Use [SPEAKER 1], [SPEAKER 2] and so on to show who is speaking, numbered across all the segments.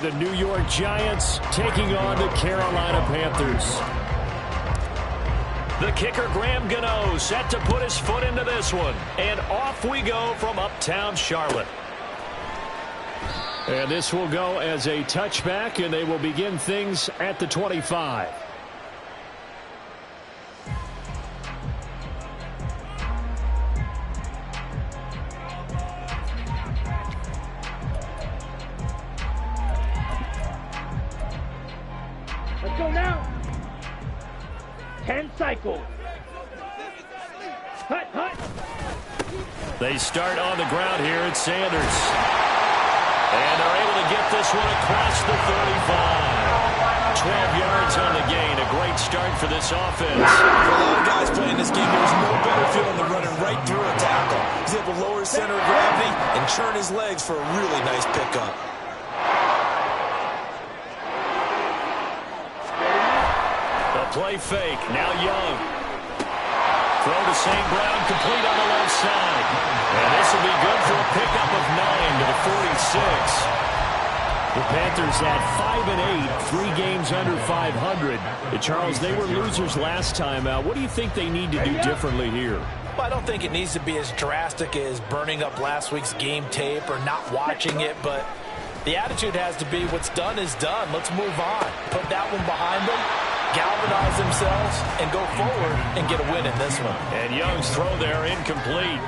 [SPEAKER 1] The New York Giants taking on the Carolina Panthers. The kicker, Graham Gano, set to put his foot into this one. And off we go from uptown Charlotte. And this will go as a touchback, and they will begin things at the 25.
[SPEAKER 2] Let's go now. 10 cycles. Hut, hut.
[SPEAKER 1] They start on the ground here at Sanders. And they're able to get this one across the 35. 12 yards on the gain. A great start for this offense.
[SPEAKER 3] For a lot of guys playing this game, there's no better feeling than running right through a tackle. He's able to lower his center of gravity and churn his legs for a really nice pickup.
[SPEAKER 1] Play fake. Now Young. Throw to St. Brown, complete on the left side. And this will be good for a pickup of 9 to the 46. The Panthers at 5-8, 3 games under 500. Charles, they were losers last time out. What do you think they need to do differently here?
[SPEAKER 4] Well, I don't think it needs to be as drastic as burning up last week's game tape or not watching it, but the attitude has to be what's done is done. Let's move on. Put that one behind them. Galvanize themselves and go forward and get a win in this one.
[SPEAKER 1] And Young's throw there incomplete.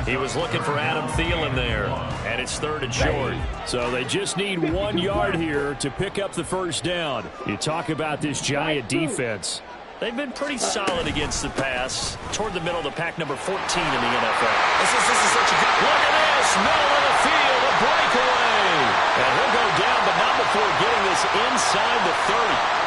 [SPEAKER 1] He was looking for Adam Thielen there, and it's 3rd and short. So they just need 1 yard here to pick up the first down. You talk about this Giant defense. They've been pretty solid against the pass, toward the middle of the pack, number 14 in the NFL.
[SPEAKER 3] This is such a good
[SPEAKER 1] look at this, middle of the field, a breakaway. And he'll go down, but not before getting this inside the 30.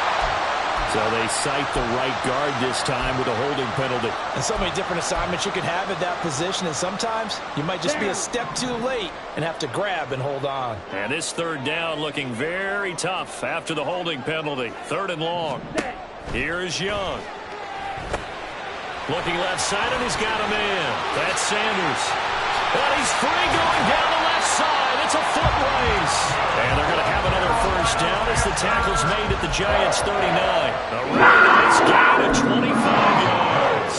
[SPEAKER 1] So they cite the right guard this time with a holding penalty.
[SPEAKER 4] And so many different assignments you can have at that position, and sometimes you might just be a step too late and have to grab and hold on.
[SPEAKER 1] And this 3rd down looking very tough after the holding penalty. 3rd and long. Here is Young. Looking left side, and he's got him in. That's Sanders. And he's free going down the left side. It's a foot race. And they're going to have another first down as the tackle's made at the Giants' 39. A really nice gain of 25 yards.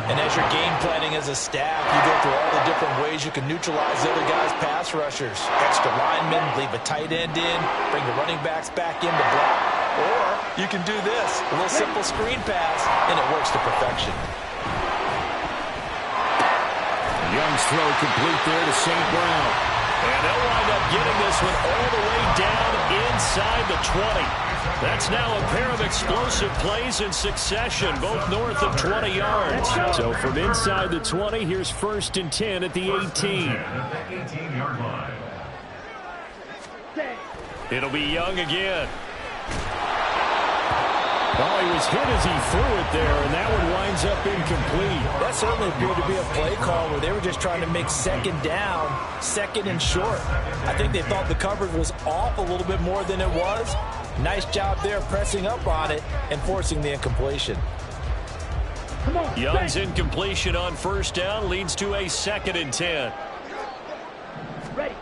[SPEAKER 4] And as you're game planning as a staff, you go through all the different ways you can neutralize the other guys' pass rushers. Extra linemen, leave a tight end in, bring the running backs back in to block. Or you can do this, a little simple screen pass, and it works to perfection.
[SPEAKER 1] Young's throw complete there to St. Brown. And they'll wind up getting this one all the way down inside the 20. That's now a pair of explosive plays in succession, both north of 20 yards. So from inside the 20, here's 1st and 10 at the 18. It'll be Young again. Oh, he was hit as he threw it there, and that one winds up incomplete.
[SPEAKER 4] That certainly appeared to be a play call where they were just trying to make 2nd down, 2nd and short. I think they thought the coverage was off a little bit more than it was. Nice job there pressing up on it and forcing the incompletion.
[SPEAKER 1] Young's incompletion on 1st down leads to a 2nd and 10.
[SPEAKER 2] Ready.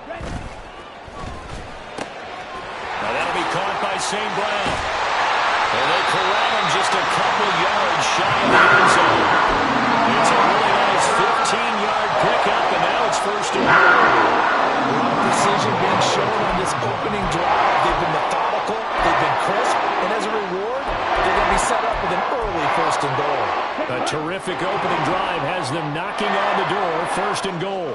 [SPEAKER 1] Now that'll be caught by St. Brown. And they corral him just a couple yards shy of the end zone. It's a really nice 15-yard pickup, and now it's 1st and goal.
[SPEAKER 4] A lot of precision being shown on this opening drive. They've been methodical, they've been crisp, and as a reward, they're going to be set up with an early 1st and goal.
[SPEAKER 1] A terrific opening drive has them knocking on the door, 1st and goal.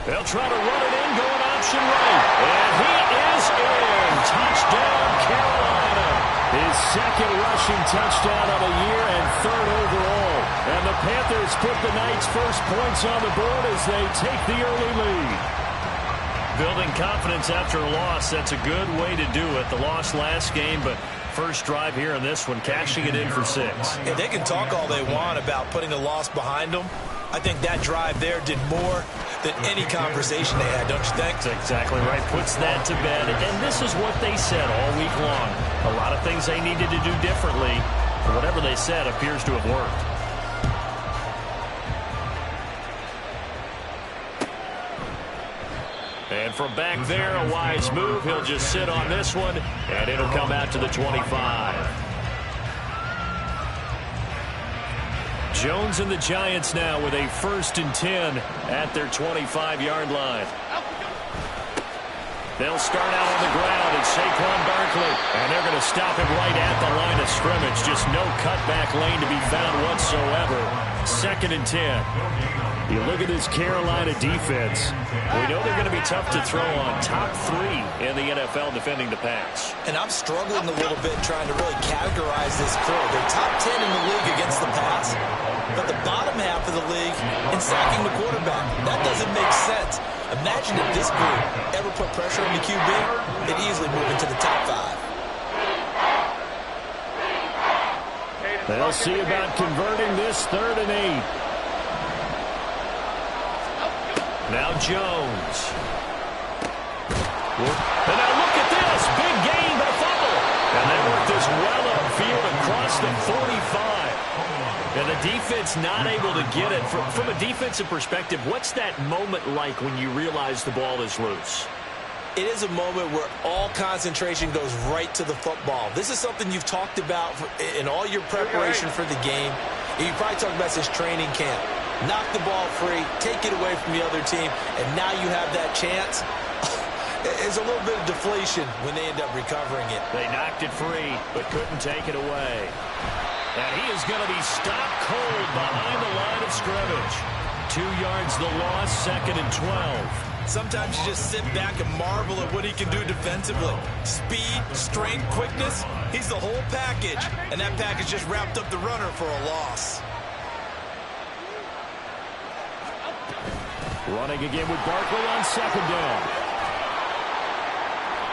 [SPEAKER 1] They'll try to run it in, going option right. And he is in. Touchdown, Carolina. His 2nd rushing touchdown of the year and 3rd overall. And the Panthers put the night's first points on the board as they take the early lead. Building confidence after a loss, that's a good way to do it. The loss last game, but first drive here in this one, cashing it in for 6.
[SPEAKER 4] And they can talk all they want about putting the loss behind them. I think that drive there did more than any conversation they had, don't you think?
[SPEAKER 1] That's exactly right. Puts that to bed. And this is what they said all week long. A lot of things they needed to do differently. But whatever they said appears to have worked. And from back there, a wise move. He'll just sit on this one, and it'll come out to the 25. Jones and the Giants now with a 1st and 10 at their 25-yard line. They'll start out on the ground, and Saquon Barkley, and they're going to stop him right at the line of scrimmage. Just no cutback lane to be found whatsoever. 2nd and 10. You look at this Carolina defense. We know they're going to be tough to throw on. Top 3 in the NFL defending the pass.
[SPEAKER 3] And I'm struggling a little bit trying to really categorize this crew. They're top 10 in the league against the pass, but the bottom half of the league in sacking the quarterback. That doesn't make sense. Imagine if this group ever put pressure on the QB, they'd easily move into the top 5.
[SPEAKER 1] They'll see about converting this 3rd and 8. Now Jones. And now look at this. Big gain, but a fumble. And they work this well upfield across the 45. And the defense not able to get it. From a defensive perspective, what's that moment like when you realize the ball is loose?
[SPEAKER 3] It is a moment where all concentration goes right to the football. This is something you've talked about in all your preparation for the game. You probably talked about this training camp. Knock the ball free, take it away from the other team, and now you have that chance. There's a little bit of deflation when they end up recovering it.
[SPEAKER 1] They knocked it free, but couldn't take it away. And he is going to be stopped cold behind the line of scrimmage. 2 yards the loss, 2nd and 12.
[SPEAKER 3] Sometimes you just sit back and marvel at what he can do defensively. Speed, strength, quickness, he's the whole package. And that package just wrapped up the runner for a loss.
[SPEAKER 1] Running again with Barkley on 2nd down.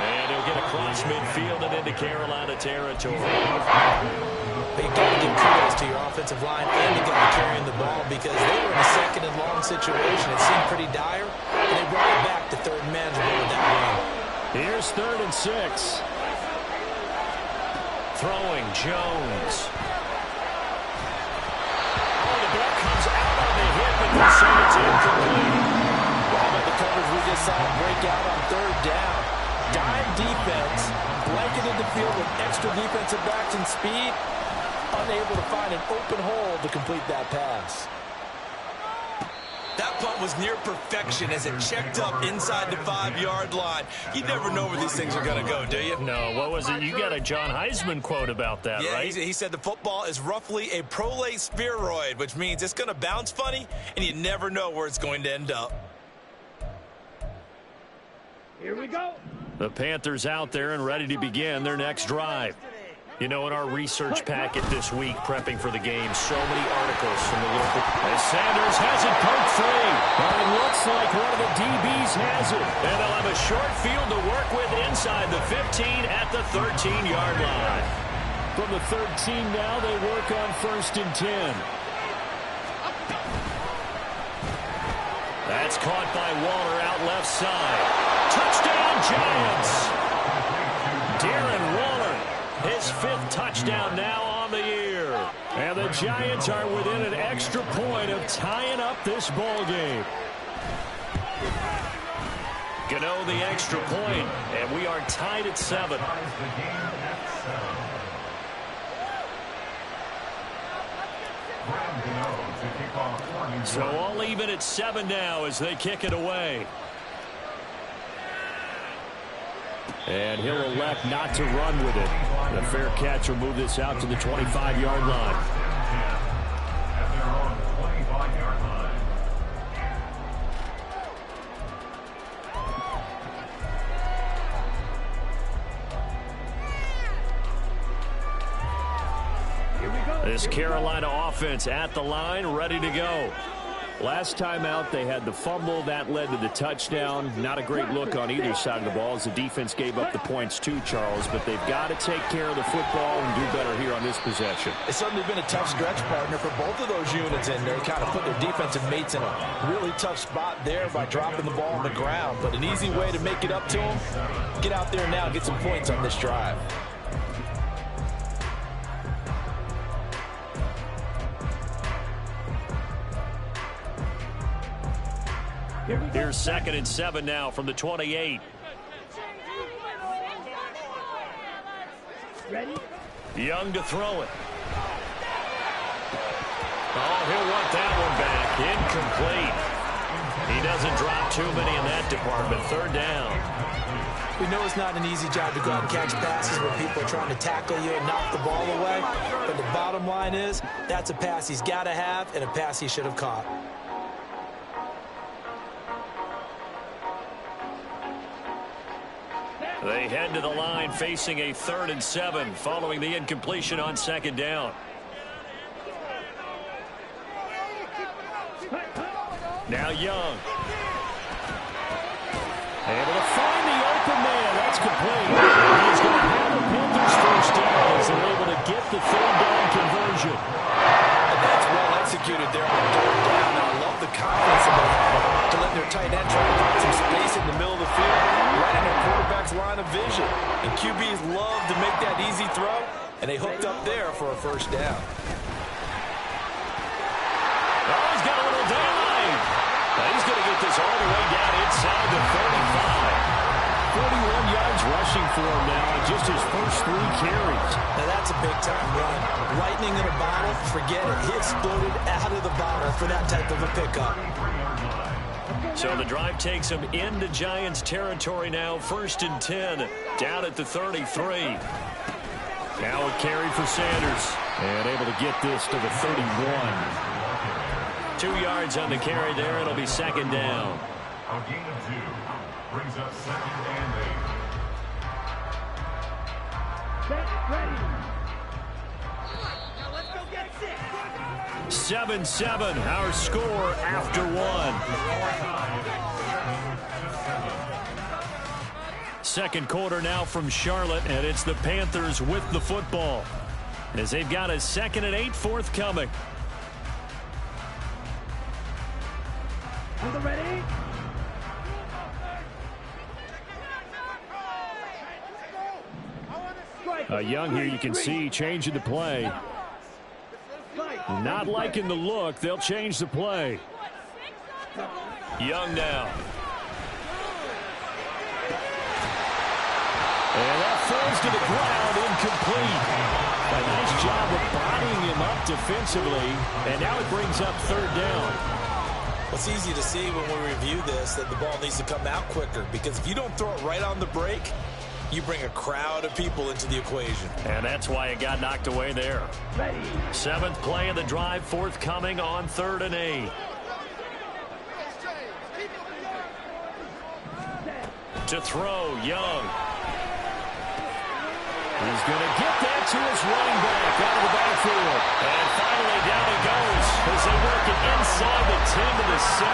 [SPEAKER 1] And he'll get across midfield and into Carolina territory.
[SPEAKER 3] You've got to give kudos to your offensive line and the guy carrying the ball because they were in a 2nd and long situation. It seemed pretty dire, and they brought it back to 3rd and manageable with that run.
[SPEAKER 1] Here's 3rd and 6. Throwing Jones. Oh, the ball comes out on the hip, and they say it's incomplete.
[SPEAKER 3] How about the coverage we just saw break out on 3rd down? Dime defense, blanketed the field with extra defensive backs and speed, unable to find an open hole to complete that pass. That punt was near perfection as it checked up inside the 5-yard line. You never know where these things are going to go, do you?
[SPEAKER 1] No, what was it? You got a John Heisman quote about that,
[SPEAKER 3] yeah,
[SPEAKER 1] right?
[SPEAKER 3] He said the football is roughly a prolate spheroid, which means it's going to bounce funny, and you never know where it's going to end up.
[SPEAKER 2] Here we go.
[SPEAKER 1] The Panthers out there and ready to begin their next drive. You know, in our research packet this week, prepping for the game, so many articles from the local. As Sanders has it poked free. But it looks like one of the DBs has it. And they'll have a short field to work with inside the 15 at the 13-yard line. From the 13 now, they work on 1st and 10. That's caught by Waller out left side. Touchdown, Giants! Darren Waller, his 5th touchdown now on the year. And the Giants are within an extra point of tying up this ball game. Gano the extra point, and we are tied at 7. So all even at 7 now as they kick it away. And he'll elect not to run with it. The fair catch will move this out to the 25-yard line. This Carolina offense at the line, ready to go. Last time out, they had the fumble. That led to the touchdown. Not a great look on either side of the ball as the defense gave up the points too, Charles. But they've got to take care of the football and do better here on this possession.
[SPEAKER 4] It's certainly been a tough stretch, partner, for both of those units, and they kind of put their defensive mates in a really tough spot there by dropping the ball on the ground. But an easy way to make it up to them, get out there now and get some points on this drive.
[SPEAKER 1] Here's 2nd and 7 now from the 28.
[SPEAKER 2] Ready?
[SPEAKER 1] Young to throw it. Oh, he'll want that one back. Incomplete. He doesn't drop too many in that department. 3rd down.
[SPEAKER 3] We know it's not an easy job to go out and catch passes when people are trying to tackle you and knock the ball away. But the bottom line is, that's a pass he's got to have and a pass he should have caught.
[SPEAKER 1] They head to the line facing a 3rd and 7 following the incompletion on 2nd down. Now Young. Able to find the open man. That's complete. He's going to have the Panthers first down as they're able to get the 3rd down conversion.
[SPEAKER 3] And that's well executed there on 3rd down. I love the confidence of them to let their tight end try to find some space in the middle of the field, right in their quarterback's line of vision. And QBs love to make that easy throw, and they hooked up there for a first down.
[SPEAKER 1] Oh, he's got a little daylight. He's going to get this all the way down inside the 35. 41 yards rushing for him now on just his first 3 carries.
[SPEAKER 3] Now that's a big-time run. Lightning in a bottle, forget it. He exploded out of the bottle for that type of a pickup.
[SPEAKER 1] So the drive takes him into Giants territory now. 1st and 10, down at the 33. Now a carry for Sanders. And able to get this to the 31. 2 yards on the carry there. It'll be 2nd down.
[SPEAKER 5] A gain of 2 brings up 2nd and 8.
[SPEAKER 2] Set, ready. Now let's go get 6.
[SPEAKER 1] 7-7, our score after 1. 2nd quarter now from Charlotte, and it's the Panthers with the football as they've got a 2nd and 8 forthcoming.
[SPEAKER 2] On the ready?
[SPEAKER 1] Young here, you can see changing the play. Not liking the look. They'll change the play. Young now. And that falls to the ground, incomplete. A nice job of bodying him up defensively. And now it brings up 3rd down.
[SPEAKER 3] It's easy to see when we review this that the ball needs to come out quicker, because if you don't throw it right on the break, you bring a crowd of people into the equation.
[SPEAKER 1] And that's why it got knocked away there.
[SPEAKER 2] Ready.
[SPEAKER 1] 7th play of the drive forthcoming on 3rd and 8. To throw, Young. He's going to get that to his running back out of the backfield. And finally down he goes as they work it inside the 10 to the 7.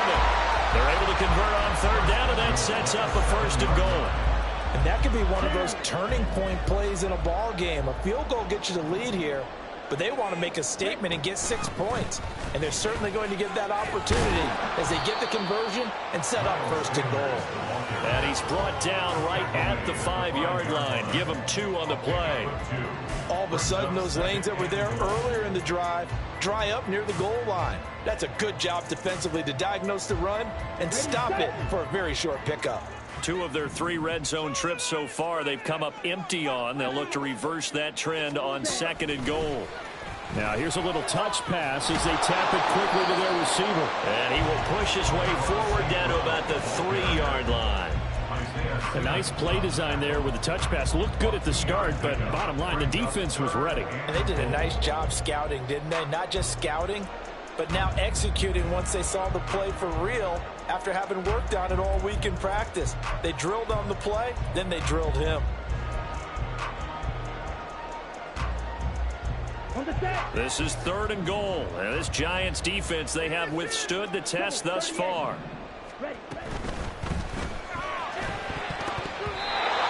[SPEAKER 1] They're able to convert on 3rd down, and that sets up a 1st and goal.
[SPEAKER 3] And that could be one of those turning point plays in a ball game. A field goal gets you the lead here, but they want to make a statement and get 6 points. And they're certainly going to get that opportunity as they get the conversion and set up 1st and goal.
[SPEAKER 1] And he's brought down right at the 5-yard line. Give him 2 on the play.
[SPEAKER 3] All of a sudden, those lanes that were there earlier in the drive dry up near the goal line. That's a good job defensively to diagnose the run and stop it for a very short pickup.
[SPEAKER 1] 2 of their 3 red zone trips so far they've come up empty on. They'll look to reverse that trend on 2nd and goal. Now here's a little touch pass as they tap it quickly to their receiver. And he will push his way forward down to about the 3-yard line. A nice play design there with the touch pass. Looked good at the start, but bottom line, the defense was ready.
[SPEAKER 3] And they did a nice job scouting, didn't they? Not just scouting, but now executing once they saw the play for real after having worked on it all week in practice. They drilled on the play, then they drilled him.
[SPEAKER 1] This is 3rd and goal. And this Giants defense, they have withstood the test thus far.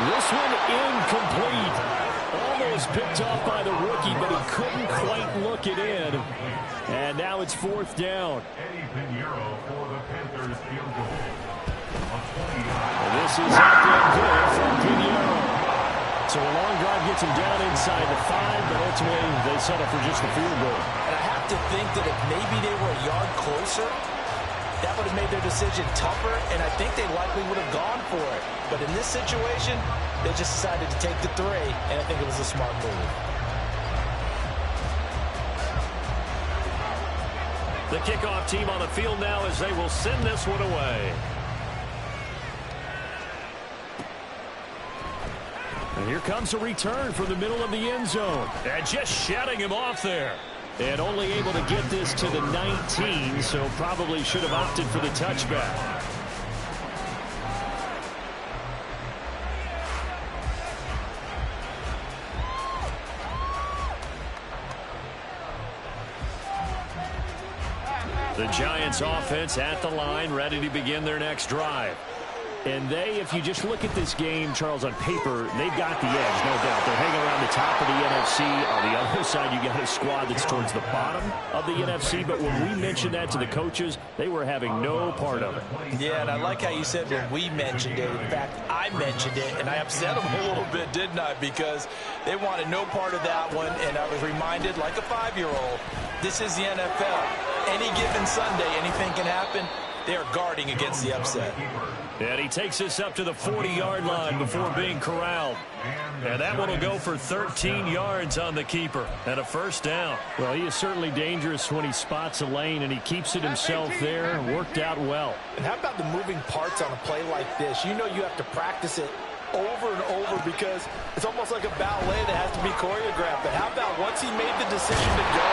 [SPEAKER 1] This one incomplete. Almost picked off by the rookie, but he couldn't quite look it in. And now it's 4th down. This is up and good from Pinheiro. So a long drive gets him down inside the 5, but ultimately they settle for just the field goal.
[SPEAKER 3] And I have to think that if maybe they were a yard closer, That would have made their decision tougher, and I think they likely would have gone for it. But in this situation, they just decided to take the 3, and I think it was a smart move.
[SPEAKER 1] The kickoff team on the field now as they will send this one away. And here comes a return from the middle of the end zone. And just shutting him off there. And only able to get this to the 19, so probably should have opted for the touchback. The Giants offense at the line, ready to begin their next drive. And they, if you just look at this game, Charles, on paper, they've got the edge, no doubt. They're hanging around the top of the NFC. On the other side, you got a squad that's towards the bottom of the NFC. But when we mentioned that to the coaches, they were having no part of it.
[SPEAKER 3] Yeah, and I like how you said when we mentioned it. In fact, I mentioned it, and I upset them a little bit, didn't I? Because they wanted no part of that one, and I was reminded, like a 5-year-old, this is the NFL. Any given Sunday, anything can happen. They are guarding against the upset.
[SPEAKER 1] And he takes us up to the 40-yard line before being corralled. And that one will go for 13 yards on the keeper and a first down. Well, he is certainly dangerous when he spots a lane, and he keeps it himself there. Worked out well.
[SPEAKER 3] And how about the moving parts on a play like this? You know you have to practice it over and over because it's almost like a ballet that has to be choreographed. But how about once he made the decision to go,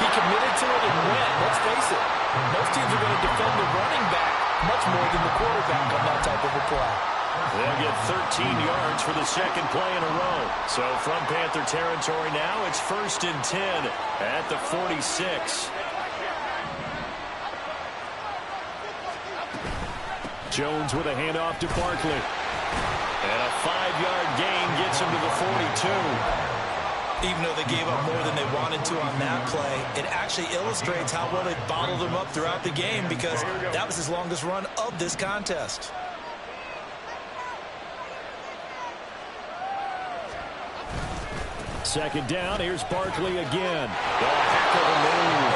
[SPEAKER 3] he committed to it and went. Let's face it, most teams are going to defend the running back much more than the quarterback on that type of a play.
[SPEAKER 1] They'll get 13 yards for the second play in a row. So from Panther territory now, it's 1st and 10 at the 46. Jones with a handoff to Barkley. And a 5-yard gain gets him to the 42.
[SPEAKER 3] Even though they gave up more than they wanted to on that play, it actually illustrates how well they bottled them up throughout the game because that was his longest run of this contest.
[SPEAKER 1] Second down, here's Barkley again. Oh, heck of a move.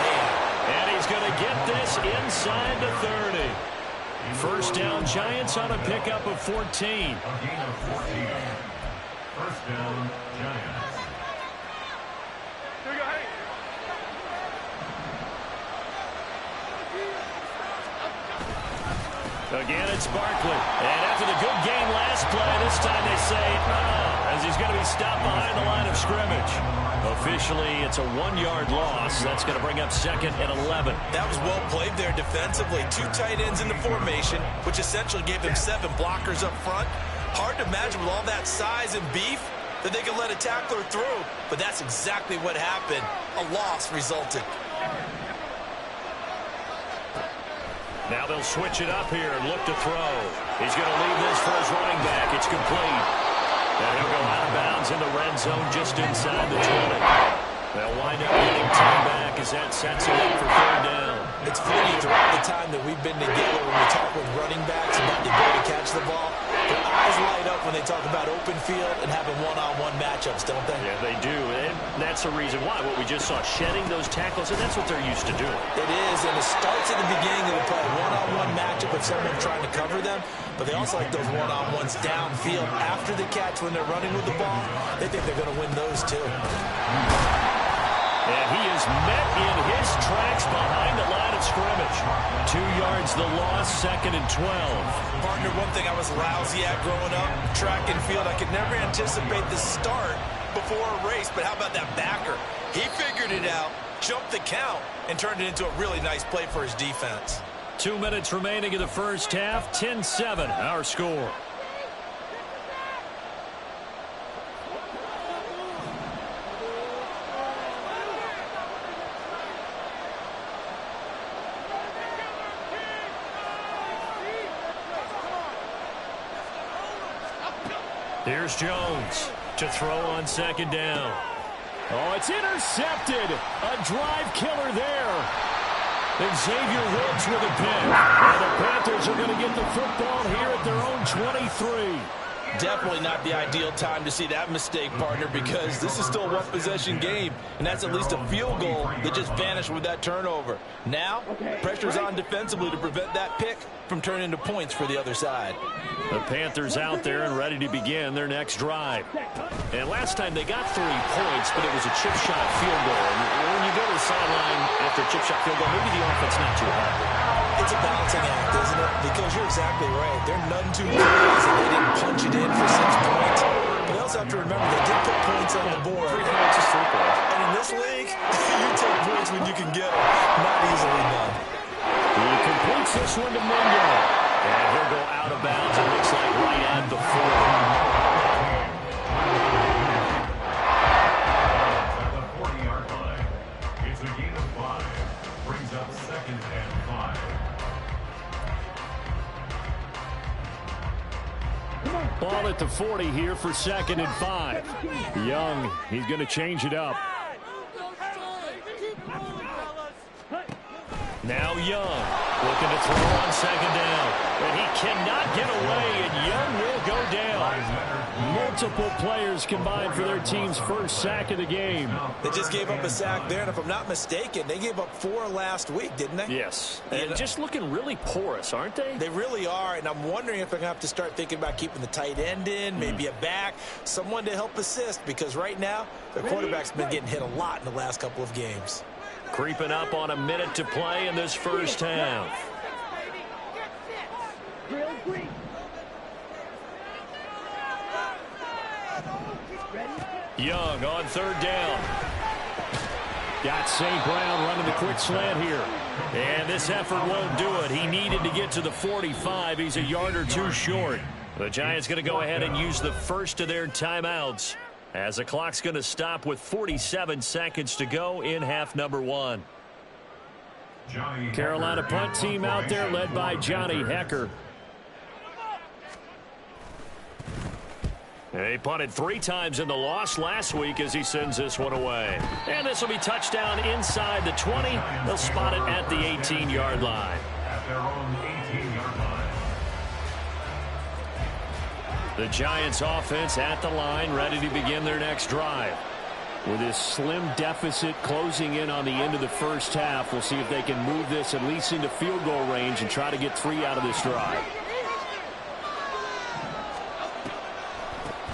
[SPEAKER 1] And he's going to get this inside the 30. First down, Giants on a pickup of 14.
[SPEAKER 5] A gain of 14. First down, Giants.
[SPEAKER 1] Again, it's Barkley. And after the good game last play, this time they say, as he's going to be stopped behind the line of scrimmage. Officially, it's a 1-yard loss. That's going to bring up 2nd and 11.
[SPEAKER 3] That was well played there defensively. 2 tight ends in the formation, which essentially gave them 7 blockers up front. Hard to imagine with all that size and beef that they could let a tackler through. But that's exactly what happened. A loss resulted.
[SPEAKER 1] Now they'll switch it up here and look to throw. He's going to leave this for his running back. It's complete. And he'll go out of bounds in the red zone just inside the 20. They'll wind up getting time back as that sets it up for 3rd down.
[SPEAKER 3] It's funny, throughout the time that we've been together when we talk with running backs about the ability to catch the ball, their eyes light up when they talk about open field and having one-on-one matchups, don't they?
[SPEAKER 1] Yeah, they do. And that's the reason why. What we just saw, shedding those tackles, and that's what they're used to doing.
[SPEAKER 3] It is, and it starts at the beginning of the play. One-on-one matchup with someone trying to cover them, but they also like those one-on-ones downfield after the catch when they're running with the ball. They think they're going to win those too.
[SPEAKER 1] And he is met in his tracks behind the line of scrimmage. 2 yards the loss, 2nd and 12.
[SPEAKER 3] Partner, one thing I was lousy at growing up, track and field, I could never anticipate the start before a race, but how about that backer? He figured it out, jumped the count, and turned it into a really nice play for his defense.
[SPEAKER 1] 2 minutes remaining in the first half, 10-7, our score. Here's Jones to throw on 2nd down. Oh, it's intercepted. A drive killer there. And Xavier Woods with a pick. And the Panthers are going to get the football here at their own 23.
[SPEAKER 4] Definitely not the ideal time to see that mistake, partner, because this is still a one-possession game, and that's at least a field goal that just vanished with that turnover. Now, pressure's on defensively to prevent that pick from turning into points for the other side.
[SPEAKER 1] The Panthers out there and ready to begin their next drive. And last time they got 3 points, but it was a chip shot field goal. And when you go to the sideline after a chip shot field goal, maybe the offense not too happy.
[SPEAKER 3] It's a balancing act, isn't it? Because you're exactly right. They're none too pleased and they didn't punch it in for 6 points. But they also have to remember they did put points on the board.
[SPEAKER 1] 3 points is 3 points.
[SPEAKER 3] And in this league, you take points when you can get them. Not easily done.
[SPEAKER 1] He completes this one to Mingo. And he'll go out of bounds. It looks like right at the 40.
[SPEAKER 5] At the 40-yard line. It's a gain of 5. Brings up 2nd and 5.
[SPEAKER 1] Ball at the 40 here for 2nd and 5. Young, he's going to change it up. Now Young looking to throw on 2nd down. And he cannot get away, and Young will go down. Multiple players combined for their team's first sack of the game.
[SPEAKER 3] They just gave up a sack there, and if I'm not mistaken, they gave up 4 last week, didn't they?
[SPEAKER 1] Yes. And just looking really porous, aren't they?
[SPEAKER 3] They really are, and I'm wondering if they're going to have to start thinking about keeping the tight end in, maybe a back, someone to help assist, because right now, their quarterback's been getting hit a lot in the last couple of games.
[SPEAKER 1] Creeping up on a minute to play in this first half. Young on 3rd down. Got St. Brown running the quick slant here. And this effort won't do it. He needed to get to the 45. He's a yard or 2 short. The Giants going to go ahead and use the first of their timeouts, as the clock's going to stop with 47 seconds to go in half number 1. Carolina punt team out there led by Johnny Hecker. He punted 3 times in the loss last week as he sends this one away. And this will be touchdown inside the 20. They'll spot it at the 18-yard line.
[SPEAKER 5] At their own 18-yard line.
[SPEAKER 1] The Giants offense at the line, ready to begin their next drive. With this slim deficit closing in on the end of the first half, we'll see if they can move this at least into field goal range and try to get 3 out of this drive.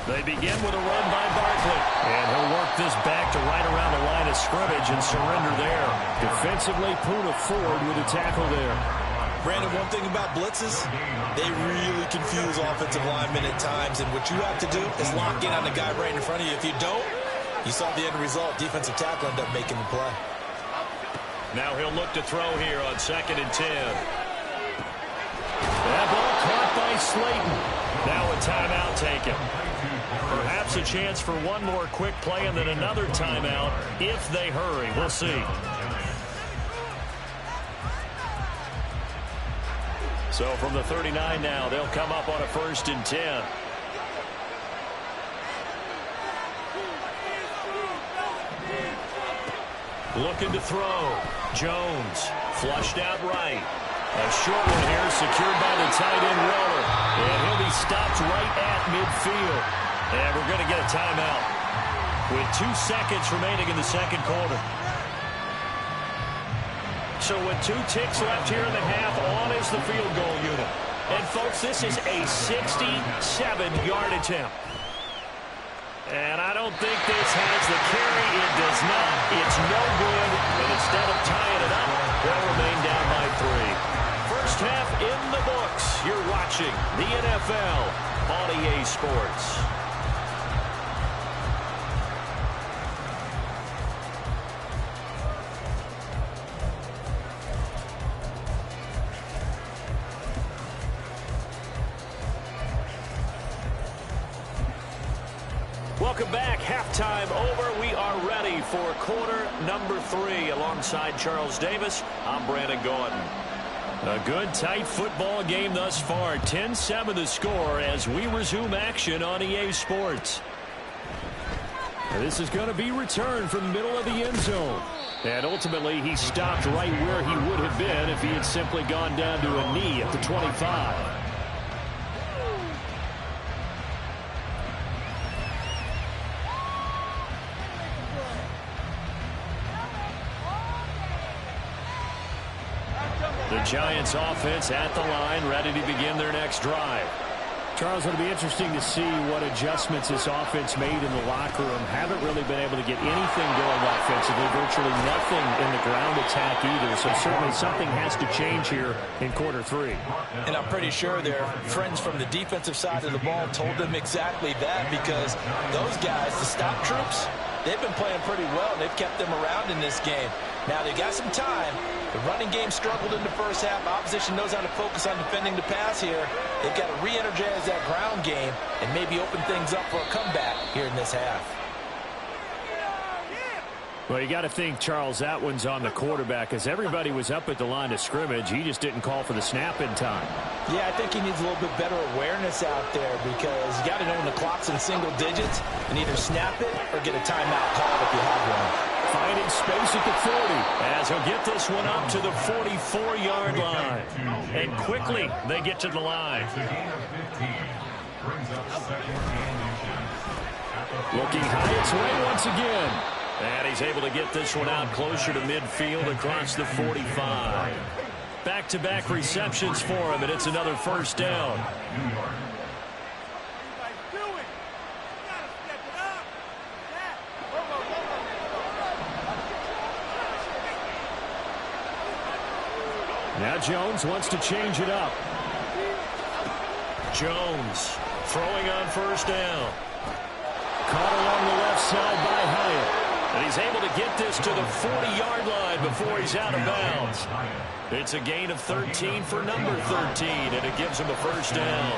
[SPEAKER 1] They begin with a run by Barkley. And he'll work this back to right around the line of scrimmage and surrender there. Defensively, Puna forward with a tackle there.
[SPEAKER 3] Brandon, one thing about blitzes, they really confuse offensive linemen at times, and what you have to do is lock in on the guy right in front of you. If you don't, you saw the end result. Defensive tackle ended up making the play.
[SPEAKER 1] Now he'll look to throw here on 2nd and 10. That ball caught by Slayton. Now a timeout taken. Perhaps a chance for one more quick play and then another timeout if they hurry. We'll see. So from the 39 now, they'll come up on a 1st and 10. Looking to throw. Jones flushed out right. A short one here secured by the tight end Waller. And he'll be stopped right at midfield. And we're going to get a timeout with 2 seconds remaining in the second quarter. So with 2 ticks left here in the half, on is the field goal unit. And folks, this is a 67-yard attempt. And I don't think this has the carry. It does not. It's no good. And instead of tying it up, they'll remain down by 3. First half in the books. You're watching the NFL on EA Sports. Welcome back. Halftime over. We are ready for quarter number 3. Alongside Charles Davis, I'm Brandon Gordon. A good, tight football game thus far. 10-7 the score as we resume action on EA Sports. This is going to be returned from the middle of the end zone. And ultimately, he stopped right where he would have been if he had simply gone down to a knee at the 25. Giants offense at the line, ready to begin their next drive. Charles, it'll be interesting to see what adjustments this offense made in the locker room. Haven't really been able to get anything going offensively, virtually nothing in the ground attack either. So certainly something has to change here in quarter three.
[SPEAKER 4] And I'm pretty sure their friends from the defensive side of the ball told them exactly that, because those guys, the stop troops, they've been playing pretty well, and they've kept them around in this game. Now, they got some time. The running game struggled in the first half. Opposition knows how to focus on defending the pass here. They've got to re-energize that ground game and maybe open things up for a comeback here in this half.
[SPEAKER 1] Well, you got to think, Charles, that one's on the quarterback, as everybody was up at the line of scrimmage. He just didn't call for the snap in time.
[SPEAKER 4] Yeah, I think he needs a little bit better awareness out there, because you got to know when the clock's in single digits and either snap it or get a timeout called if you have one.
[SPEAKER 1] Finding space at the 40 as he'll get this one up to the 44-yard line. And quickly they get to the line. Looking high its way once again. And he's able to get this one out closer to midfield across the 45. Back-to-back receptions for him, and it's another first down. Now Jones wants to change it up. Jones throwing on first down. Caught along the left side by Hyatt. And he's able to get this to the 40-yard line before he's out of bounds. It's a gain of 13 for number 13, and it gives him a first down.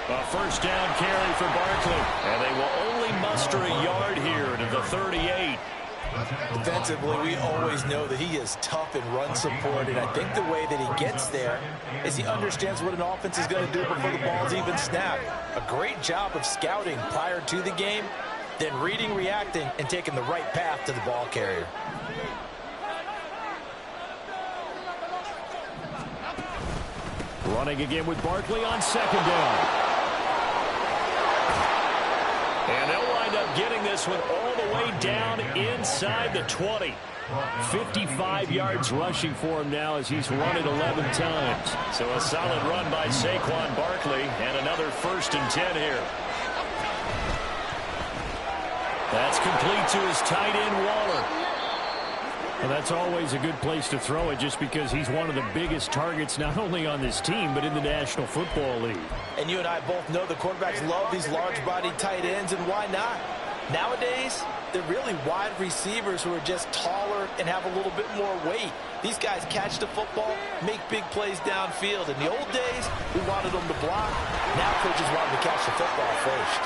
[SPEAKER 1] A first down carry for Barkley. And they will only muster a yard here to the 38.
[SPEAKER 4] Defensively, we always know that he is tough in run support, and I think the way that he gets there is he understands what an offense is going to do before the ball's even snapped. A great job of scouting prior to the game, then reading, reacting, and taking the right path to the ball carrier.
[SPEAKER 1] Running again with Barkley on second down. And they'll wind up getting this one all the way down inside the 20. 55 yards rushing for him now as he's run it 11 times. So a solid run by Saquon Barkley, and another 1st and 10 here. That's complete to his tight end, Waller. Well, that's always a good place to throw it, just because he's one of the biggest targets not only on this team but in the National Football League.
[SPEAKER 4] And you and I both know the quarterbacks love these large-bodied tight ends, and why not? Nowadays, they're really wide receivers who are just taller and have a little bit more weight. These guys catch the football, make big plays downfield. In the old days, we wanted them to block. Now coaches want them to catch the football first.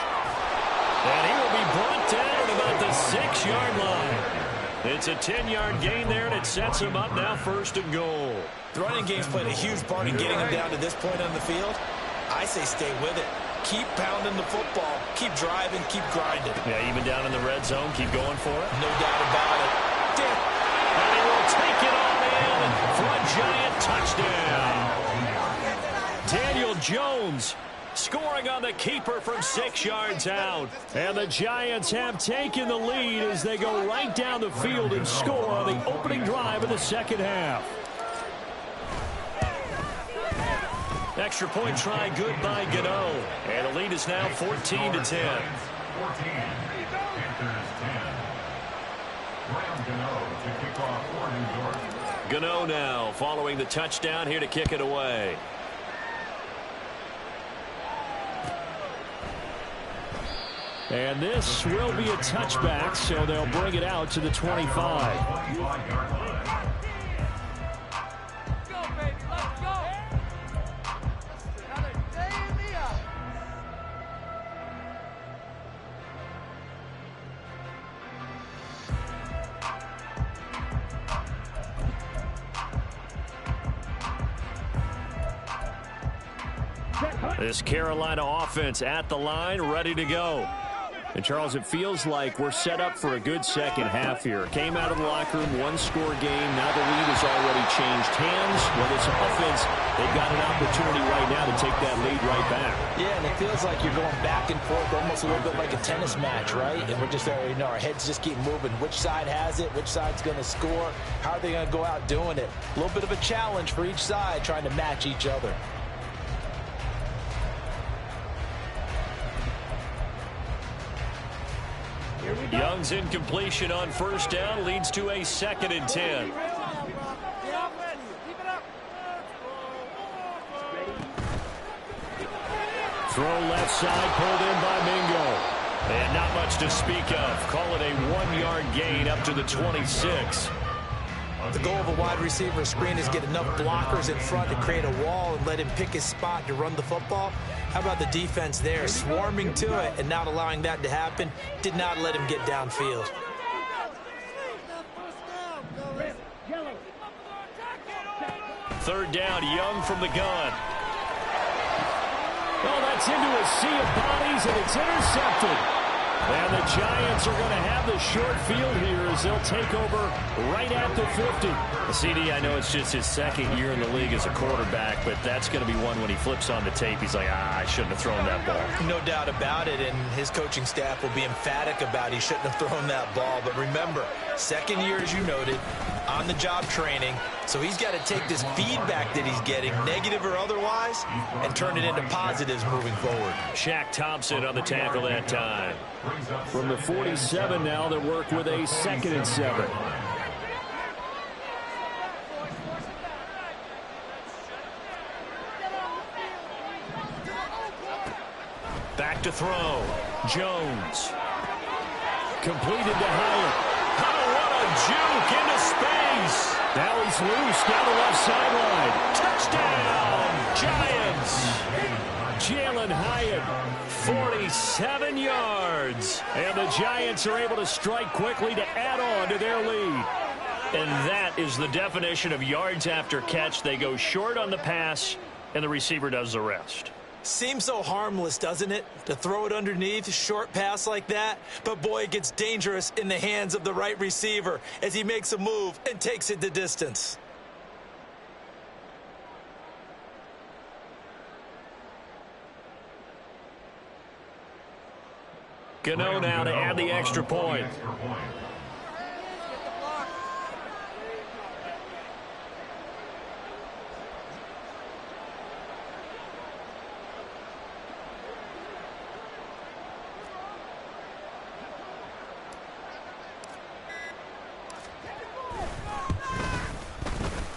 [SPEAKER 1] And he will be brought down at about the 6-yard line. It's a 10-yard gain there, and it sets him up now 1st and goal.
[SPEAKER 4] The running game's played a huge part in getting him down to this point on the field. I say stay with it. Keep pounding the football. Keep driving. Keep grinding.
[SPEAKER 1] Yeah, even down in the red zone, keep going for it.
[SPEAKER 4] No doubt about it.
[SPEAKER 1] And he will take it on in for a Giant touchdown. Daniel Jones scoring on the keeper from 6 yards out. And the Giants have taken the lead as they go right down the field and score on the opening drive of the second half. Extra point try good by Gano. And the lead is now 14-10.
[SPEAKER 5] 14. Panthers 10. Graham Gano to kick off for New York.
[SPEAKER 1] Gano now following the touchdown here to kick it away. And this will be a touchback, so they'll bring it out to the 25. This Carolina offense at the line, ready to go. And, Charles, it feels like we're set up for a good second half here. Came out of the locker room, one-score game. Now the lead has already changed hands. Well, this offense They've got an opportunity right now to take that lead right back.
[SPEAKER 4] Yeah, and it feels like you're going back and forth almost a little bit like a tennis match, right? And we're just, our heads just keep moving. Which side has it? Which side's going to score? How are they going to go out doing it? A little bit of a challenge for each side trying to match each other.
[SPEAKER 1] Young's incompletion on first down leads to a 2nd and 10. Throw left side, pulled in by Mingo. And not much to speak of. Call it a 1-yard gain up to the 26.
[SPEAKER 3] The goal of a wide receiver screen is get enough blockers in front to create a wall and let him pick his spot to run the football. How about the defense there, swarming to it and not allowing that to happen? Did not let him get downfield.
[SPEAKER 1] Third down, Young from the gun. Oh, that's into a sea of bodies, and it's intercepted. And the Giants are going to have the short field here as they'll take over right at the 50. CD, I know it's just his 2nd year in the league as a quarterback, but that's going to be one when he flips on the tape. He's like, I shouldn't have thrown that ball.
[SPEAKER 3] No doubt about it, and his coaching staff will be emphatic about he shouldn't have thrown that ball. But remember, 2nd year, as you noted, on-the-job training. So he's got to take this feedback that he's getting, negative or otherwise, and turn it into positives moving forward.
[SPEAKER 1] Shaq Thompson on the tackle that time. From the 47 now, they'll work with a 2nd and 7. Back to throw. Jones. Completed to Howard. Oh, what a juke into space. Now he's loose down the left sideline. Touchdown, Giants. Jalen Hyatt, 47 yards. And the Giants are able to strike quickly to add on to their lead. And that is the definition of yards after catch. They go short on the pass, and the receiver does the rest.
[SPEAKER 3] Seems so harmless, doesn't it, to throw it underneath, a short pass like that? But, boy, it gets dangerous in the hands of the right receiver as he makes a move and takes it the distance.
[SPEAKER 1] Gano now to add the extra point.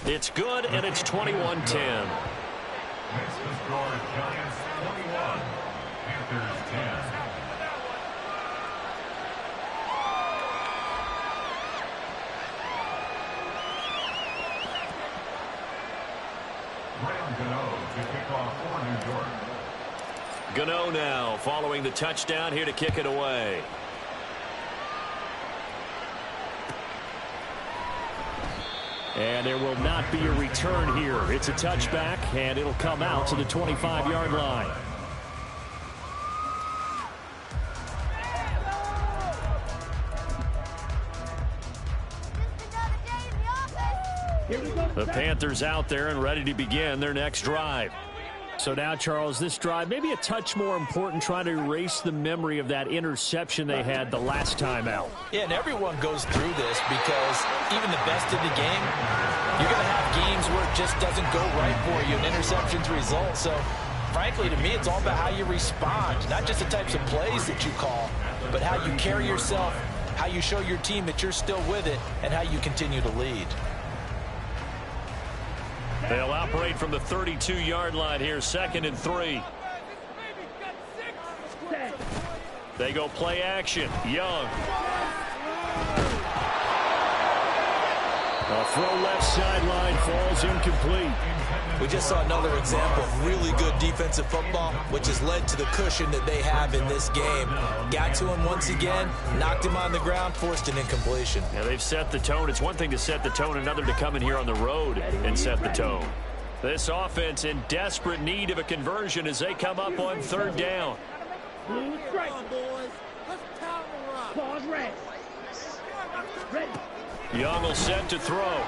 [SPEAKER 1] It's good, and it's 21-10.
[SPEAKER 5] Next to score, Giants 21, Panthers 10. Graham Gano to kick off for New York.
[SPEAKER 1] Gano now following the touchdown here to kick it away. And there will not be a return here. It's a touchback, and it'll come out to the 25-yard line. The Panthers out there and ready to begin their next drive. So now, Charles, this drive maybe a touch more important, trying to erase the memory of that interception they had the last time out.
[SPEAKER 3] Yeah, and everyone goes through this because even the best in the game, you're going to have games where it just doesn't go right for you and interceptions result. So, frankly, to me, it's all about how you respond, not just the types of plays that you call, but how you carry yourself, how you show your team that you're still with it, and how you continue to lead.
[SPEAKER 1] They'll operate from the 32-yard line here, 2nd and 3. They go play action. Young. A throw left sideline falls incomplete.
[SPEAKER 3] We just saw another example of really good defensive football, which has led to the cushion that they have in this game. Got to him once again, knocked him on the ground, forced an incompletion.
[SPEAKER 1] Yeah, they've set the tone. It's one thing to set the tone, another to come in here on the road and set the tone. This offense in desperate need of a conversion as they come up on 3rd down. Young will set to throw.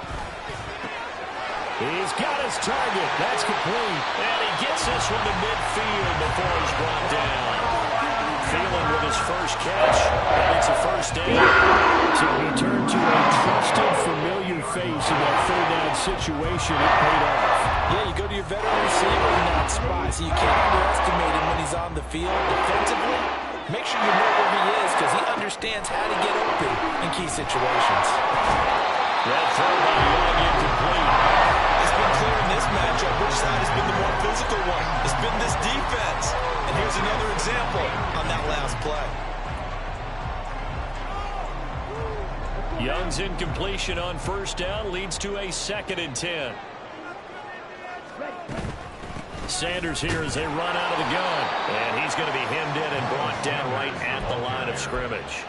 [SPEAKER 1] He's got his target. That's complete. And he gets this one to midfield before he's brought down. Thielen with his first catch. And it's a first down. So he turned to a trusted, familiar face in that third down situation. It paid off.
[SPEAKER 4] Yeah, you go to your veteran receiver in that spot, so you can't underestimate him when he's on the field defensively. Make sure you know where he is because he understands how to get open in key situations.
[SPEAKER 1] That throw by Young incomplete.
[SPEAKER 3] It's been clear in this matchup which side has been the more physical one. It's been this defense. And here's another example on that last play.
[SPEAKER 1] Young's incompletion on first down leads to a 2nd and 10. Sanders here as they run out of the gun. And he's going to be hemmed in and brought down right at the line of scrimmage.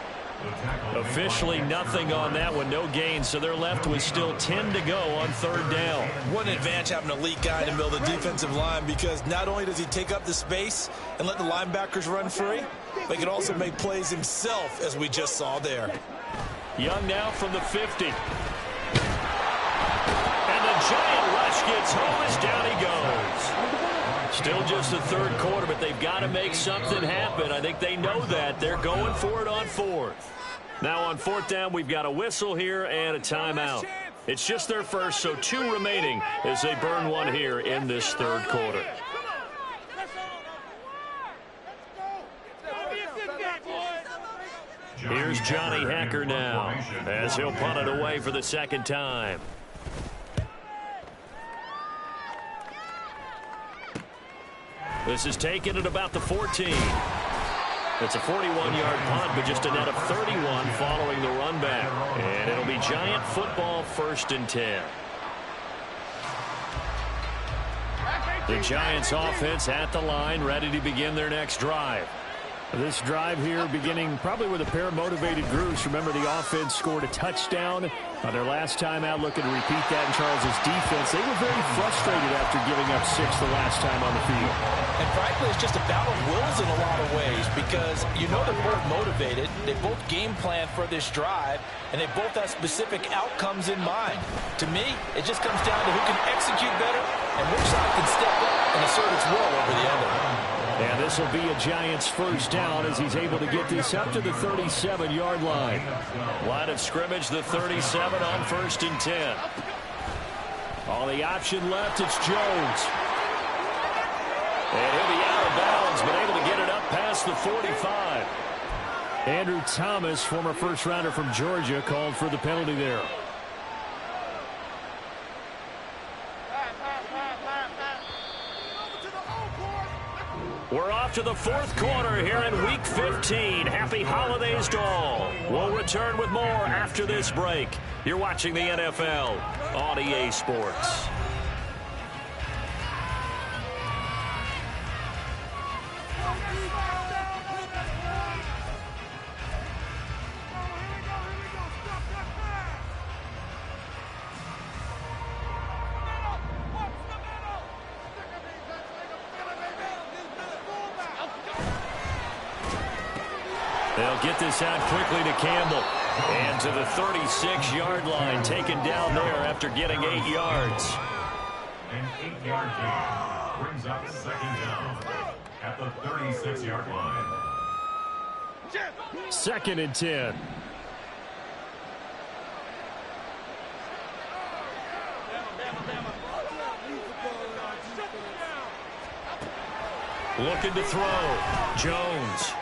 [SPEAKER 1] Officially nothing on that one, no gain, so they're left with still 10 to go on third down.
[SPEAKER 3] What an advantage having an elite guy in the middle of the defensive line, because not only does he take up the space and let the linebackers run free, but he can also make plays himself, as we just saw there.
[SPEAKER 1] Young now from the 50. And the giant rush gets home as down he goes. Still just the third quarter, but they've got to make something happen. I think they know that. They're going for it on 4th. Now on 4th down, we've got a whistle here and a timeout. It's just their first, so 2 remaining as they burn one here in this third quarter. Here's Johnny Hacker now as he'll punt it away for the 2nd time. This is taken at about the 14. It's a 41-yard punt, but just a net of 31 following the run back. And it'll be Giant football 1st and 10. The Giants offense at the line, ready to begin their next drive. This drive here beginning probably with a pair of motivated groups. Remember, the offense scored a touchdown on their last time out, looking to repeat that in Charles's defense. They were very frustrated after giving up 6 the last time on the field.
[SPEAKER 4] And frankly, it's just a battle of wills in a lot of ways because you know they're both motivated. They both game plan for this drive, and they both have specific outcomes in mind. To me, it just comes down to who can execute better and which side can step up and assert its will over the other.
[SPEAKER 1] And this will be a Giants first down as he's able to get this up to the 37-yard line. Line of scrimmage, the 37 on 1st and 10. On the option left, it's Jones. And he'll be out of bounds, but able to get it up past the 45. Andrew Thomas, former first-rounder from Georgia, called for the penalty there. We're off to the 4th quarter here in Week 15. Happy holidays to all. We'll return with more after this break. You're watching the NFL on EA Sports. They'll get this out quickly to Campbell. And to the 36-yard line, taken down there after getting 8 yards.
[SPEAKER 5] An 8-yard gain brings up 2nd down at the 36-yard line.
[SPEAKER 1] 2nd and 10. Looking to throw. Jones.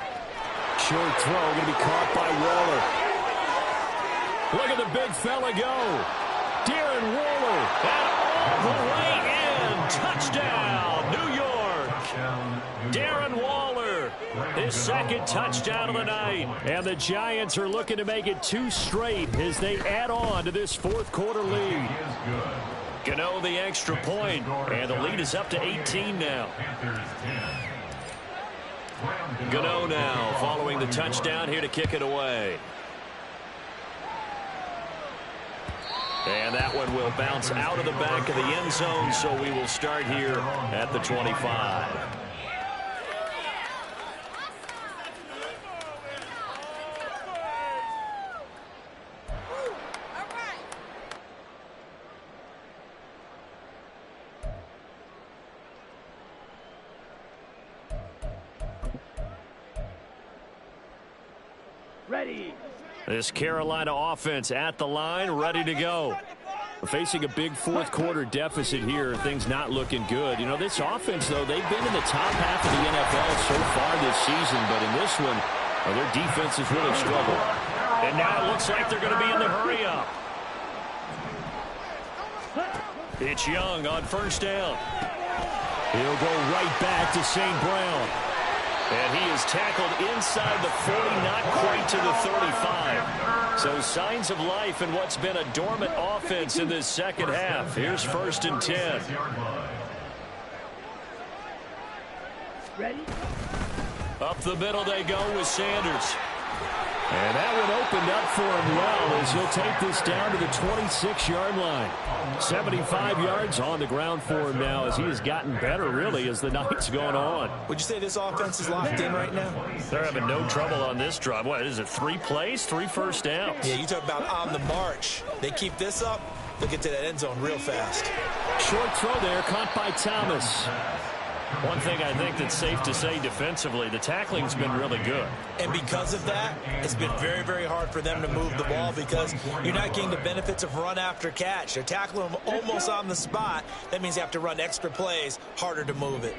[SPEAKER 1] Short throw, going to be caught by Waller. Look at the big fella go. Darren Waller. And all the way in. Touchdown, New York. Darren Waller. His 2nd touchdown of the night. And the Giants are looking to make it 2 straight as they add on to this 4th quarter lead. Gano the extra point, and the lead is up to 18 now. Gano now following the touchdown here to kick it away. And that one will bounce out of the back of the end zone, so we will start here at the 25.
[SPEAKER 2] Ready.
[SPEAKER 1] This Carolina offense at the line, ready to go. We're facing a big fourth quarter deficit here. Things not looking good. You know, this offense, though, they've been in the top half of the NFL so far this season, but in this one, their defense has really struggled. And now it looks like they're going to be in the hurry-up. It's Young on first down. He'll go right back to St. Brown. And he is tackled inside the 40, not quite to the 35. So signs of life in what's been a dormant offense in this second half. Here's first and 10.
[SPEAKER 2] Ready.
[SPEAKER 1] Up the middle they go with Sanders. And that one opened up for him well as he'll take this down to the 26-yard line. 75 yards on the ground for him now as he has gotten better, really, as the night's gone on.
[SPEAKER 3] Would you say this offense is locked in right now?
[SPEAKER 1] They're having no trouble on this drive. What is it, 3 plays, 3 first downs?
[SPEAKER 3] Yeah, you talk about on the march. They keep this up, they'll get to that end zone real fast.
[SPEAKER 1] Short throw there, caught by Thomas. One thing I think that's safe to say defensively, the tackling's been really good.
[SPEAKER 3] And because of that, it's been very, very hard for them to move the ball because you're not getting the benefits of run after catch. They're tackling them almost on the spot. That means you have to run extra plays, harder to move it.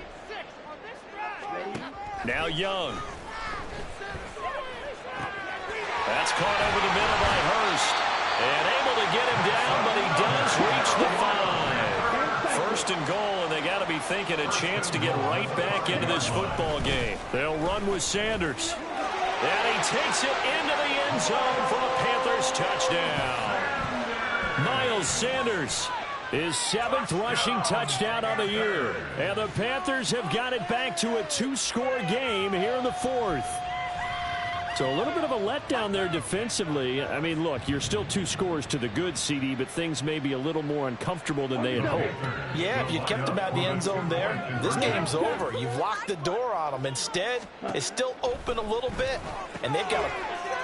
[SPEAKER 1] Now Young. That's caught over the middle by Hurst. And able to get him down, but he does reach the 5. First and goal, and they got to be thinking a chance to get right back into this football game. They'll run with Sanders. And he takes it into the end zone for a Panthers touchdown. Miles Sanders, his 7th rushing touchdown on the year. And the Panthers have got it back to a 2-score game here in the 4th. So a little bit of a letdown there defensively. I mean, look, you're still 2 scores to the good, CD, but things may be a little more uncomfortable than they had hoped.
[SPEAKER 3] Yeah, if you kept them out of the end zone there, this game's over. You've locked the door on them. Instead, it's still open a little bit, and they've got a...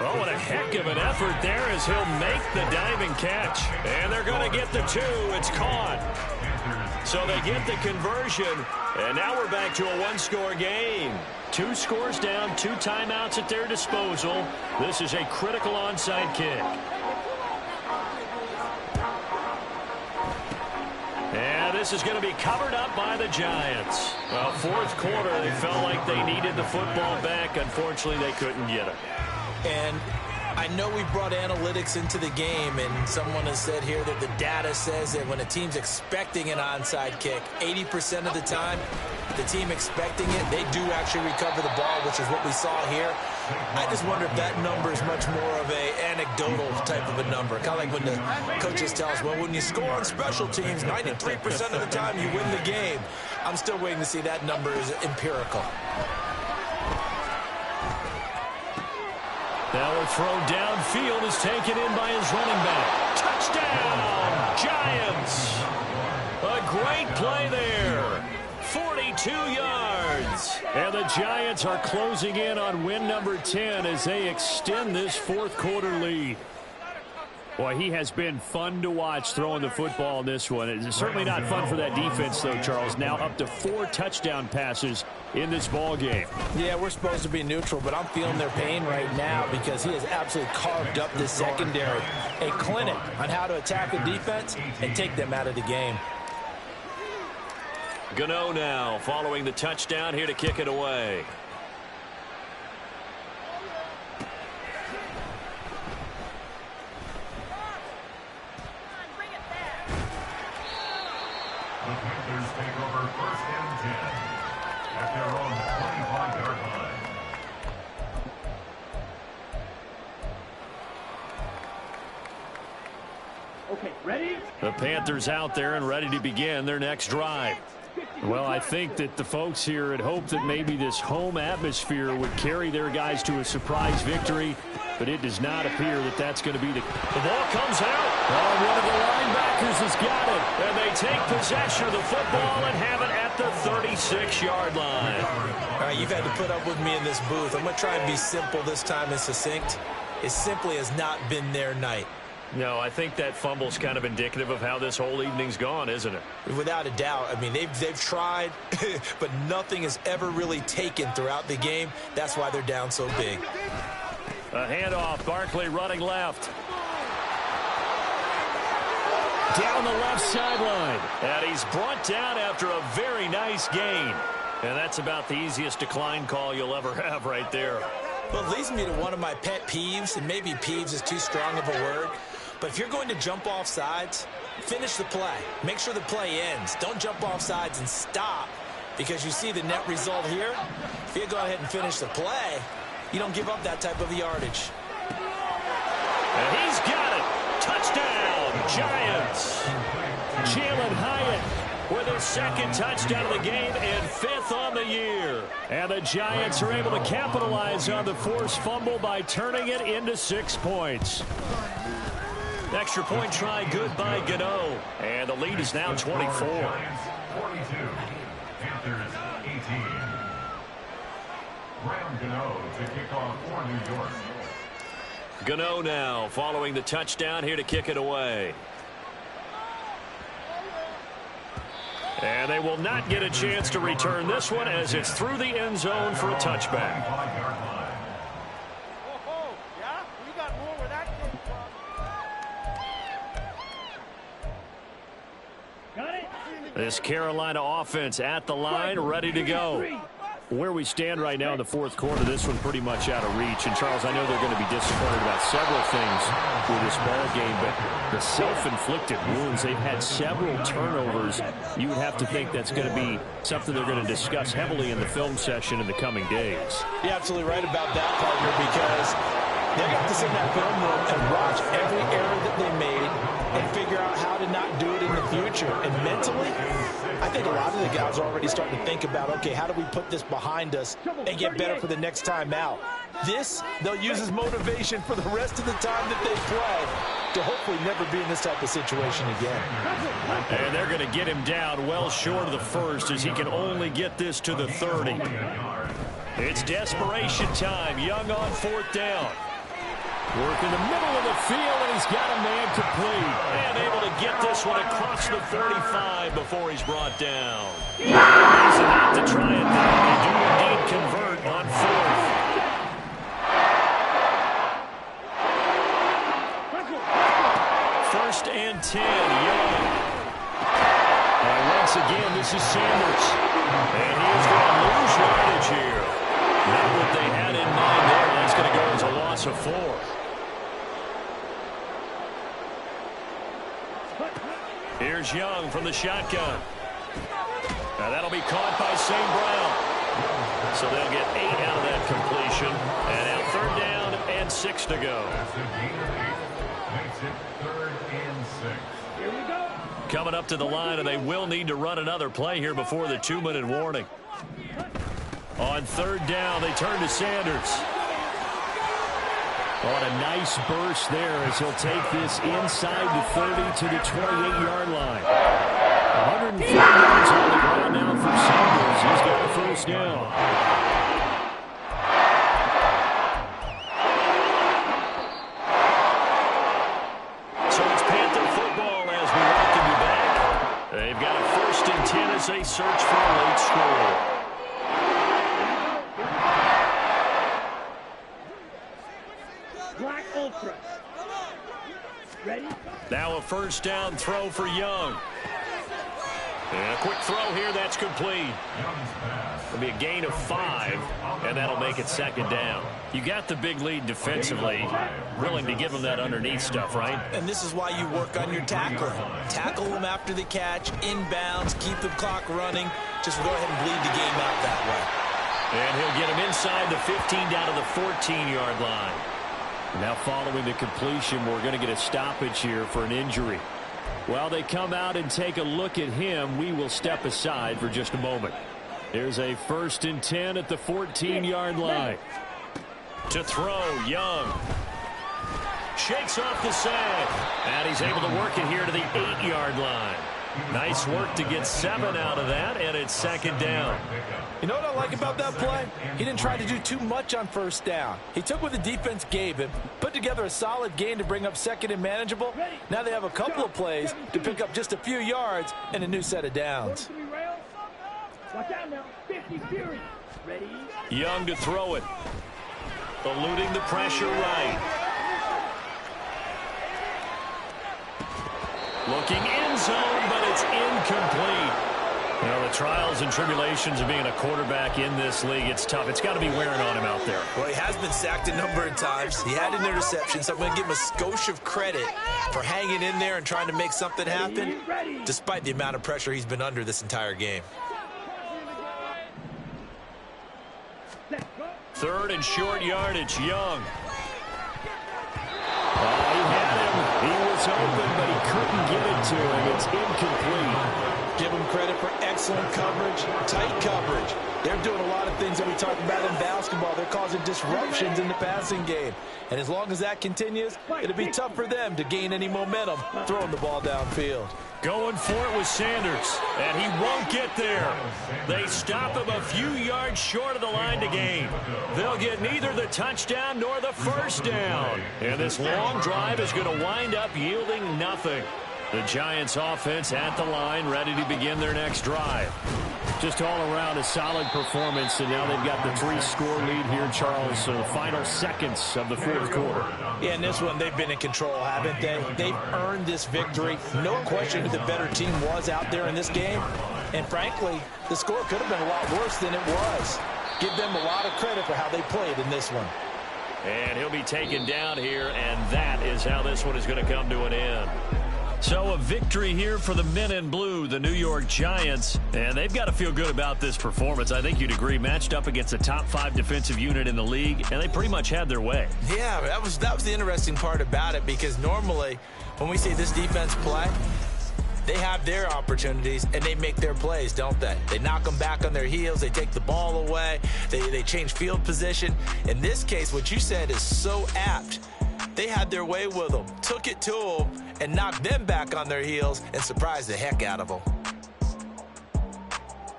[SPEAKER 1] Oh, what a heck of an effort there as he'll make the diving catch. And they're going to get the 2. It's caught. So they get the conversion, and now we're back to a 1-score game. 2 scores down, 2 timeouts at their disposal. This is a critical onside kick. And this is going to be covered up by the Giants. Well, 4th quarter, they felt like they needed the football back. Unfortunately, they couldn't get it.
[SPEAKER 3] And I know we brought analytics into the game, and someone has said here that the data says that when a team's expecting an onside kick, 80% of the time, the team expecting it, they do actually recover the ball, which is what we saw here. I just wonder if that number is much more of a anecdotal type of a number. Kind of like when the coaches tell us, well, when you score on special teams, 93% of the time you win the game. I'm still waiting to see that number is empirical.
[SPEAKER 1] Now a throw downfield is taken in by his running back. Touchdown, Giants! A great play there. 42 yards. And the Giants are closing in on win number 10 as they extend this 4th quarter lead. Boy, he has been fun to watch throwing the football in this one. It's certainly not fun for that defense, though, Charles. Now up to 4 touchdown passes in this ball game.
[SPEAKER 3] Yeah, we're supposed to be neutral, but I'm feeling their pain right now because he has absolutely carved up the secondary. A clinic on how to attack the defense and take them out of the game.
[SPEAKER 1] Gano now following the touchdown here to kick it away.
[SPEAKER 5] The Panthers take over first and 10 at their own 25-yard line.
[SPEAKER 2] Okay, ready?
[SPEAKER 1] The Panthers out there and ready to begin their next drive. Well, I think that the folks here had hoped that maybe this home atmosphere would carry their guys to a surprise victory, but it does not appear that that's going to be the ball comes out. Oh, one of the linebackers has got it, and they take possession of the football and have it at the 36-yard line.
[SPEAKER 3] All right, you've had to put up with me in this booth. I'm going to try and be simple this time and succinct. It simply has not been their night.
[SPEAKER 1] No, I think that fumble's kind of indicative of how this whole evening's gone, isn't it?
[SPEAKER 3] Without a doubt. I mean, they've tried, but nothing has ever really taken throughout the game. That's why they're down so big.
[SPEAKER 1] A handoff. Barkley running left. Down the left sideline. And he's brought down after a very nice gain. And that's about the easiest decline call you'll ever have right there.
[SPEAKER 3] Well, it leads me to one of my pet peeves, and maybe peeves is too strong of a word. But if you're going to jump off sides, finish the play. Make sure the play ends. Don't jump off sides and stop because you see the net result here. If you go ahead and finish the play, you don't give up that type of yardage.
[SPEAKER 1] And he's got it. Touchdown, Giants. Jalen Hyatt with his second touchdown of the game and 5th on the year. And the Giants are able to capitalize on the forced fumble by turning it into 6 points. Extra point try good by Gano. And the lead is now 24.
[SPEAKER 5] Giants 42, Panthers 18. Graham Gano to kick off for New York.
[SPEAKER 1] Gano now following the touchdown here to kick it away. And they will not get a chance to return this one as it's through the end zone for a touchback. This Carolina offense at the line, ready to go. Where we stand right now in the fourth quarter, this one pretty much out of reach. And, Charles, I know they're going to be disappointed about several things with this ball game, but the self-inflicted wounds, they've had several turnovers. You would have to think that's going to be something they're going to discuss heavily in the film session in the coming days.
[SPEAKER 3] You're absolutely right about that, partner, because they're going to have to sit in that film room and watch every error that they made and figure out how to not do it in the future. And mentally, I think a lot of the guys are already starting to think about, okay, how do we put this behind us and get better for the next time out? This, they'll use as motivation for the rest of the time that they play to hopefully never be in this type of situation again.
[SPEAKER 1] And they're going to get him down well short of the first as he can only get this to the 30. It's desperation time. Young on 4th down. Work in the middle of the field, and he's got a man complete. And able to get this one across the 45 before he's brought down. He's about to try it there. They do indeed convert on 4th. First and 10, Young. And once again, this is Sanders. And he is going to lose yardage here. Not what they had in mind there. That's going to go as a loss of 4. Here's Young from the shotgun. Now that'll be caught by St. Brown. So they'll get 8 out of that completion. And now 3rd down and 6 to go.
[SPEAKER 5] That's a gain of 8. Makes it 3rd and 6.
[SPEAKER 2] Here we go.
[SPEAKER 1] Coming up to the line, and they will need to run another play here before the 2-minute warning. On 3rd down, they turn to Sanders. On a nice burst there as he'll take this inside the 30 to the 28-yard line. 104 yards on the ground now for Sanders. He's got a 1st down. So it's Panther football as we welcome you back. They've got a 1st and 10 as they search for a late score.
[SPEAKER 2] Black Ultra. Ready?
[SPEAKER 1] Now a 1st down throw for Young. And a quick throw here, that's complete. It'll be a gain of 5, and that'll make it 2nd down. You got the big lead defensively, willing to give them that underneath stuff, right?
[SPEAKER 3] And this is why you work on your tackling. Tackle them after the catch, inbounds, keep the clock running. Just go ahead and bleed the game out that way.
[SPEAKER 1] And he'll get him inside the 15 down to the 14-yard line. Now following the completion, we're going to get a stoppage here for an injury. While they come out and take a look at him, we will step aside for just a moment. There's a 1st and 10 at the 14-yard line. To throw, Young. Shakes off the side. And he's able to work it here to the 8-yard line. Nice work to get 7 out of that, and it's 2nd down.
[SPEAKER 3] You know what I like about that play? He didn't try to do too much on 1st down. He took what the defense gave him, put together a solid gain to bring up 2nd and manageable. Now they have a couple of plays to pick up just a few yards and a new set of downs.
[SPEAKER 2] Watch out now. 50 Fury. Ready?
[SPEAKER 1] Young to throw it. Eluding the pressure right. Looking end zone, but it's incomplete. You know, the trials and tribulations of being a quarterback in this league, it's tough. It's got to be wearing on him out there.
[SPEAKER 3] Well, he has been sacked a number of times. He had an interception, so I'm going to give him a skosh of credit for hanging in there and trying to make something happen, despite the amount of pressure he's been under this entire game.
[SPEAKER 1] Third and short yardage, Young. He had him. He was open, but he couldn't get it to him. It's incomplete.
[SPEAKER 4] Give them credit for excellent coverage, tight coverage. They're doing a lot of things that we talk about in basketball. They're causing disruptions in the passing game. And as long as that continues, it'll be tough for them to gain any momentum throwing the ball downfield.
[SPEAKER 1] Going for it with Sanders, and he won't get there. They stop him a few yards short of the line to gain. They'll get neither the touchdown nor the first down. And this long drive is going to wind up yielding nothing. The Giants offense at the line, ready to begin their next drive. Just all around a solid performance, and now they've got the 3-score lead here, Charles. So the final seconds of the fourth quarter.
[SPEAKER 4] Yeah, in this one, they've been in control, haven't they? They've earned this victory. No question who the better team was out there in this game. And frankly, the score could have been a lot worse than it was. Give them a lot of credit for how they played in this one.
[SPEAKER 1] And he'll be taken down here, and that is how this one is going to come to an end. So a victory here for the men in blue, the New York Giants, and they've got to feel good about this performance. I think you'd agree, matched up against a top 5 defensive unit in the league, and they pretty much had their way.
[SPEAKER 3] Yeah, that was the interesting part about it, because normally when we see this defense play, they have their opportunities and they make their plays, don't they? They knock them back on their heels. They take the ball away. They change field position. In this case, what you said is so apt. They had their way with them, took it to them, and knocked them back on their heels and surprised the heck out of them.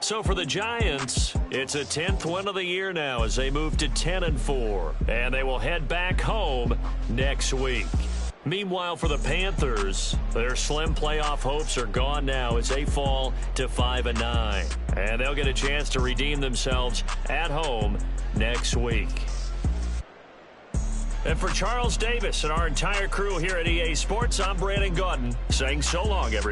[SPEAKER 1] So for the Giants, it's a 10th win of the year now as they move to 10-4, and they will head back home next week. Meanwhile, for the Panthers, their slim playoff hopes are gone now as they fall to 5-9, and they'll get a chance to redeem themselves at home next week. And for Charles Davis and our entire crew here at EA Sports, I'm Brandon Gaudin saying so long, everybody.